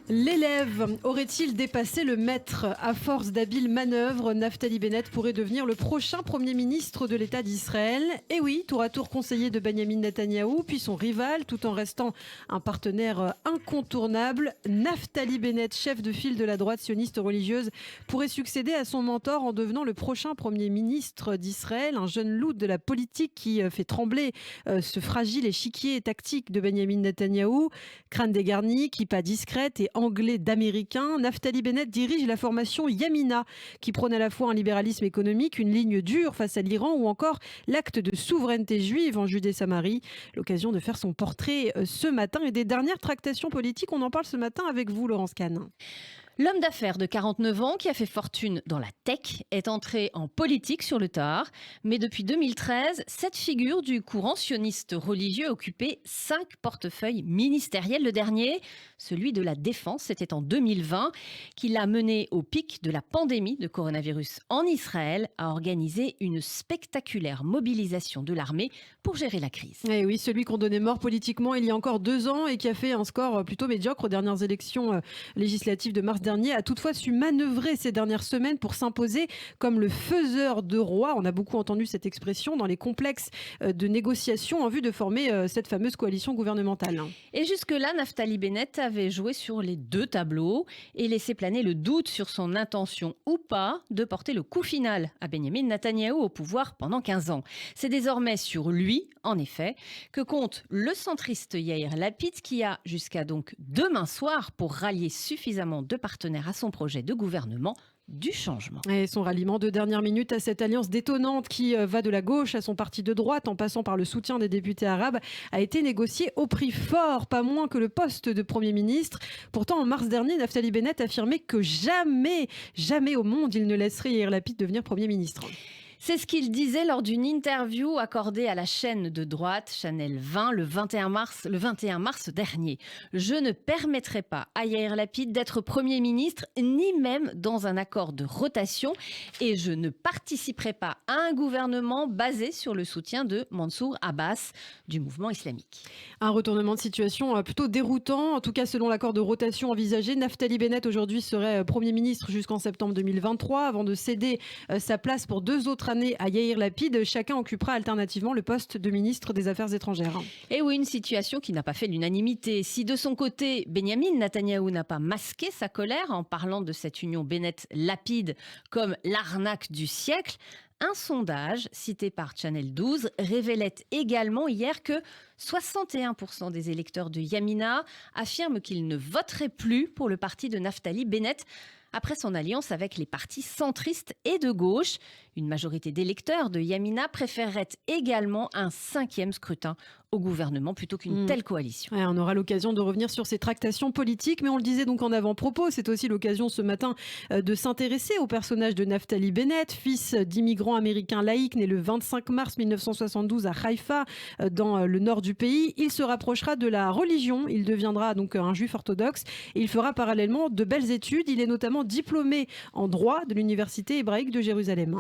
L'élève aurait-il dépassé le maître? À force d'habiles manœuvres, Naftali Bennett pourrait devenir le prochain Premier ministre de l'État d'Israël. Et oui, tour à tour conseiller de Benyamin Netanyahou, puis son rival, tout en restant un partenaire incontournable. Naftali Bennett, chef de file de la droite sioniste religieuse, pourrait succéder à son mentor en devenant le prochain Premier ministre d'Israël, un jeune loup de la politique qui fait trembler ce fragile échiquier tactique de Benyamin Netanyahou. Crâne dégarni, qui pas discrète et anglais d'américain, Naftali Bennett dirige la formation Yamina, qui prône à la fois un libéralisme économique, une ligne dure face à l'Iran ou encore l'acte de souveraineté juive en Judée-Samarie. L'occasion de faire son portrait ce matin et des dernières tractations politiques. On en parle ce matin avec vous, Laurence Kahn. L'homme d'affaires de 49 ans qui a fait fortune dans la tech est entré en politique sur le tard. Mais depuis 2013, cette figure du courant sioniste religieux occupait 5 portefeuilles ministériels. Le dernier, celui de la défense, c'était en 2020, qui l'a mené au pic de la pandémie de coronavirus en Israël à organiser une spectaculaire mobilisation de l'armée pour gérer la crise. Et oui, celui qu'on donnait mort politiquement il y a encore 2 ans et qui a fait un score plutôt médiocre aux dernières élections législatives de mars dernier, a toutefois su manœuvrer ces dernières semaines pour s'imposer comme le faiseur de roi. On a beaucoup entendu cette expression dans les complexes de négociations en vue de former cette fameuse coalition gouvernementale. Et jusque-là, Naftali Bennett avait joué sur les 2 tableaux et laissé planer le doute sur son intention ou pas de porter le coup final à Benyamin Netanyahou au pouvoir pendant 15 ans. C'est désormais sur lui, en effet, que compte le centriste Yair Lapid, qui a jusqu'à donc demain soir pour rallier suffisamment de partenaires à son projet de gouvernement du changement. Et son ralliement de dernière minute à cette alliance détonnante qui va de la gauche à son parti de droite en passant par le soutien des députés arabes a été négocié au prix fort, pas moins que le poste de Premier ministre. Pourtant, en mars dernier, Naftali Bennett affirmait que jamais au monde il ne laisserait Yair Lapid devenir Premier ministre. C'est ce qu'il disait lors d'une interview accordée à la chaîne de droite Channel 20 le 21 mars dernier. Je ne permettrai pas à Yair Lapid d'être Premier ministre, ni même dans un accord de rotation, et je ne participerai pas à un gouvernement basé sur le soutien de Mansour Abbas du mouvement islamique. Un retournement de situation plutôt déroutant. En tout cas, selon l'accord de rotation envisagé, Naftali Bennett aujourd'hui serait Premier ministre jusqu'en septembre 2023 avant de céder sa place pour 2 autres années à Yair Lapid. Chacun occupera alternativement le poste de ministre des Affaires étrangères. Et oui, une situation qui n'a pas fait l'unanimité. Si de son côté, Benyamin Netanyahou n'a pas masqué sa colère en parlant de cette union Bennett-Lapid comme l'arnaque du siècle, un sondage cité par Channel 12 révélait également hier que 61% des électeurs de Yamina affirment qu'ils ne voteraient plus pour le parti de Naftali Bennett après son alliance avec les partis centristes et de gauche. Une majorité d'électeurs de Yamina préférerait également un 5e scrutin au gouvernement plutôt qu'une telle coalition. Ouais, on aura l'occasion de revenir sur ces tractations politiques, mais on le disait donc en avant-propos, c'est aussi l'occasion ce matin de s'intéresser au personnage de Naftali Bennett, fils d'immigrants américains laïcs, né le 25 mars 1972 à Haïfa, dans le nord du pays. Il se rapprochera de la religion, il deviendra donc un juif orthodoxe et il fera parallèlement de belles études. Il est notamment diplômé en droit de l'université hébraïque de Jérusalem.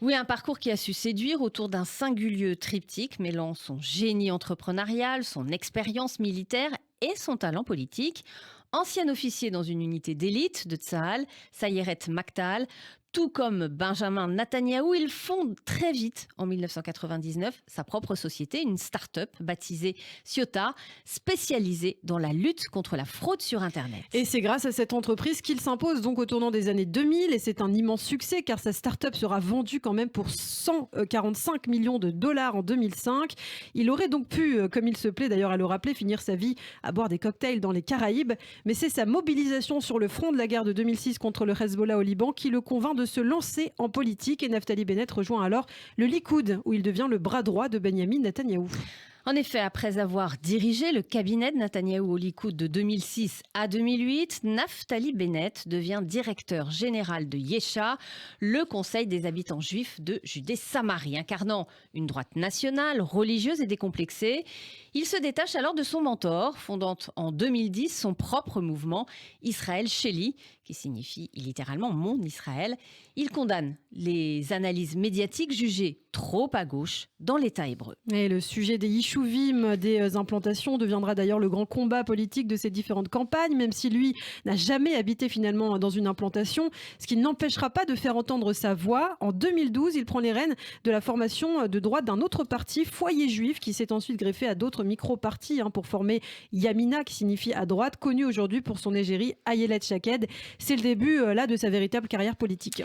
Oui, un parcours qui a su séduire autour d'un singulier triptyque mêlant son génie entrepreneurial, son expérience militaire et son talent politique. Ancien officier dans une unité d'élite de Tsahal, Sayeret Maktal, tout comme Benjamin Netanyahou, il fonde très vite, en 1999, sa propre société, une start-up baptisée Siota, spécialisée dans la lutte contre la fraude sur Internet. Et c'est grâce à cette entreprise qu'il s'impose donc au tournant des années 2000 et c'est un immense succès car sa start-up sera vendue quand même pour 145 millions de dollars en 2005. Il aurait donc pu, comme il se plaît d'ailleurs à le rappeler, finir sa vie à boire des cocktails dans les Caraïbes. Mais c'est sa mobilisation sur le front de la guerre de 2006 contre le Hezbollah au Liban qui le convainc de se lancer en politique et Naftali Bennett rejoint alors le Likoud où il devient le bras droit de Benyamin Netanyahou. En effet, après avoir dirigé le cabinet de Netanyahou au Likoud de 2006 à 2008, Naftali Bennett devient directeur général de Yesha, le conseil des habitants juifs de Judée-Samarie. Incarnant une droite nationale, religieuse et décomplexée, il se détache alors de son mentor, fondant en 2010 son propre mouvement Israël Sheli, qui signifie littéralement Mon Israël. Il condamne les analyses médiatiques jugées trop à gauche dans l'État hébreu. Et le sujet des Yishuvim, des implantations, deviendra d'ailleurs le grand combat politique de ces différentes campagnes, même si lui n'a jamais habité finalement dans une implantation, ce qui n'empêchera pas de faire entendre sa voix. En 2012, il prend les rênes de la formation de droite d'un autre parti, Foyer Juif, qui s'est ensuite greffé à d'autres micro-partis pour former Yamina, qui signifie à droite, connu aujourd'hui pour son égérie Ayelet Shaked. C'est le début là de sa véritable carrière politique.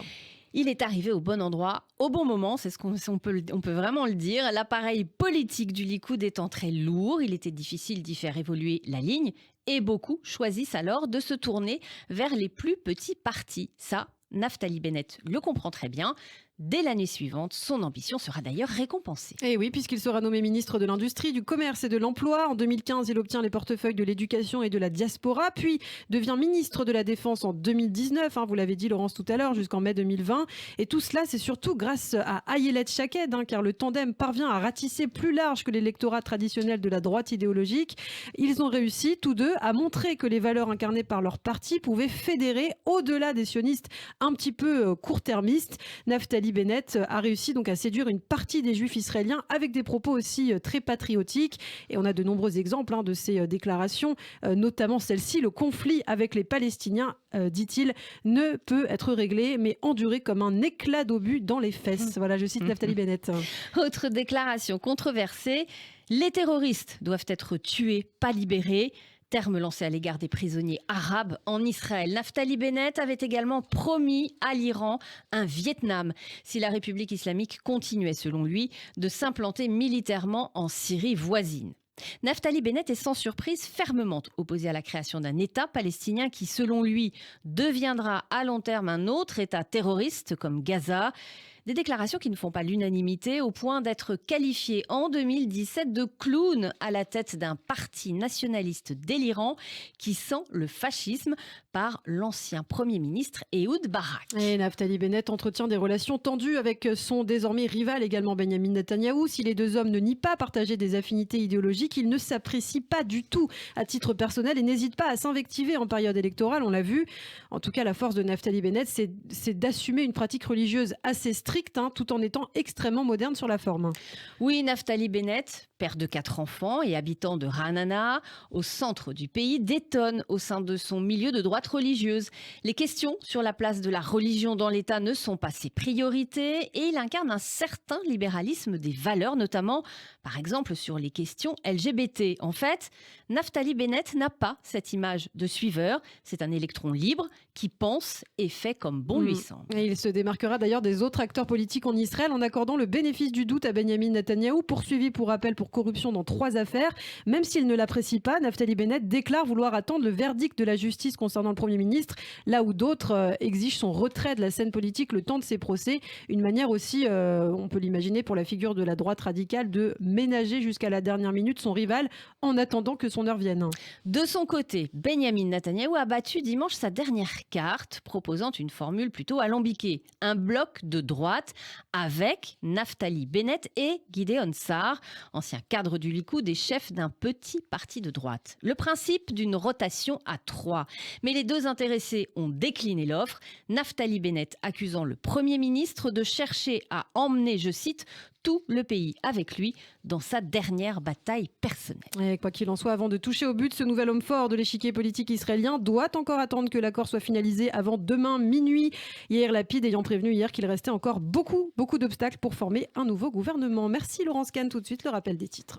Il est arrivé au bon endroit, au bon moment, c'est ce on peut vraiment le dire. L'appareil politique du Likoud étant très lourd, il était difficile d'y faire évoluer la ligne et beaucoup choisissent alors de se tourner vers les plus petits partis. Ça, Naftali Bennett le comprend très bien. Dès l'année suivante, son ambition sera d'ailleurs récompensée. Et oui, puisqu'il sera nommé ministre de l'Industrie, du Commerce et de l'Emploi. En 2015, il obtient les portefeuilles de l'éducation et de la diaspora, puis devient ministre de la Défense en 2019, vous l'avez dit Laurence tout à l'heure, jusqu'en mai 2020. Et tout cela, c'est surtout grâce à Ayelet Shaked, car le tandem parvient à ratisser plus large que l'électorat traditionnel de la droite idéologique. Ils ont réussi, tous deux, à montrer que les valeurs incarnées par leur parti pouvaient fédérer au-delà des sionistes un petit peu court-termistes. Naftali Bennett a réussi donc à séduire une partie des juifs israéliens avec des propos aussi très patriotiques. Et on a de nombreux exemples de ces déclarations, notamment celle-ci: le conflit avec les Palestiniens, dit-il, ne peut être réglé, mais enduré comme un éclat d'obus dans les fesses. Voilà, je cite Naftali Bennett. Autre déclaration controversée, les terroristes doivent être tués, pas libérés. Terme lancé à l'égard des prisonniers arabes en Israël. Naftali Bennett avait également promis à l'Iran un Vietnam si la République islamique continuait, selon lui, de s'implanter militairement en Syrie voisine. Naftali Bennett est sans surprise fermement opposé à la création d'un État palestinien qui, selon lui, deviendra à long terme un autre État terroriste comme Gaza. Des déclarations qui ne font pas l'unanimité au point d'être qualifié en 2017 de clown à la tête d'un parti nationaliste délirant qui sent le fascisme par l'ancien Premier ministre Ehud Barak. Et Naftali Bennett entretient des relations tendues avec son désormais rival également Benyamin Netanyahou. Si les deux hommes ne nient pas partager des affinités idéologiques, ils ne s'apprécient pas du tout à titre personnel et n'hésitent pas à s'invectiver en période électorale, on l'a vu. En tout cas, la force de Naftali Bennett, c'est d'assumer une pratique religieuse assez stricte, tout en étant extrêmement moderne sur la forme. Oui, Naftali Bennett, père de 4 enfants et habitant de Ra'anana, au centre du pays, détonne au sein de son milieu de droite religieuse. Les questions sur la place de la religion dans l'État ne sont pas ses priorités et il incarne un certain libéralisme des valeurs, notamment, par exemple, sur les questions LGBT. En fait, Naftali Bennett n'a pas cette image de suiveur. C'est un électron libre qui pense et fait comme bon lui semble. Et il se démarquera d'ailleurs des autres acteurs politiques en Israël en accordant le bénéfice du doute à Benyamin Netanyahou, poursuivi pour rappel pour corruption dans 3 affaires. Même s'il ne l'apprécie pas, Naftali Bennett déclare vouloir attendre le verdict de la justice concernant le Premier ministre, là où d'autres exigent son retrait de la scène politique le temps de ses procès. Une manière aussi, on peut l'imaginer pour la figure de la droite radicale, de ménager jusqu'à la dernière minute son rival en attendant que son heure vienne. De son côté, Benyamin Netanyahou a battu dimanche sa dernière carte, proposant une formule plutôt alambiquée. Un bloc de droite avec Naftali Bennett et Gideon Sa'ar, ancien cadre du Likoud et chef d'un petit parti de droite. Le principe d'une rotation à 3. Mais les deux intéressés ont décliné l'offre, Naftali Bennett accusant le Premier ministre de chercher à emmener, je cite, tout le pays avec lui dans sa dernière bataille personnelle. Et quoi qu'il en soit, avant de toucher au but, ce nouvel homme fort de l'échiquier politique israélien doit encore attendre que l'accord soit finalisé avant demain minuit. Yair Lapid ayant prévenu hier qu'il restait encore beaucoup d'obstacles pour former un nouveau gouvernement. Merci Laurence Kahn, tout de suite le rappel des titres.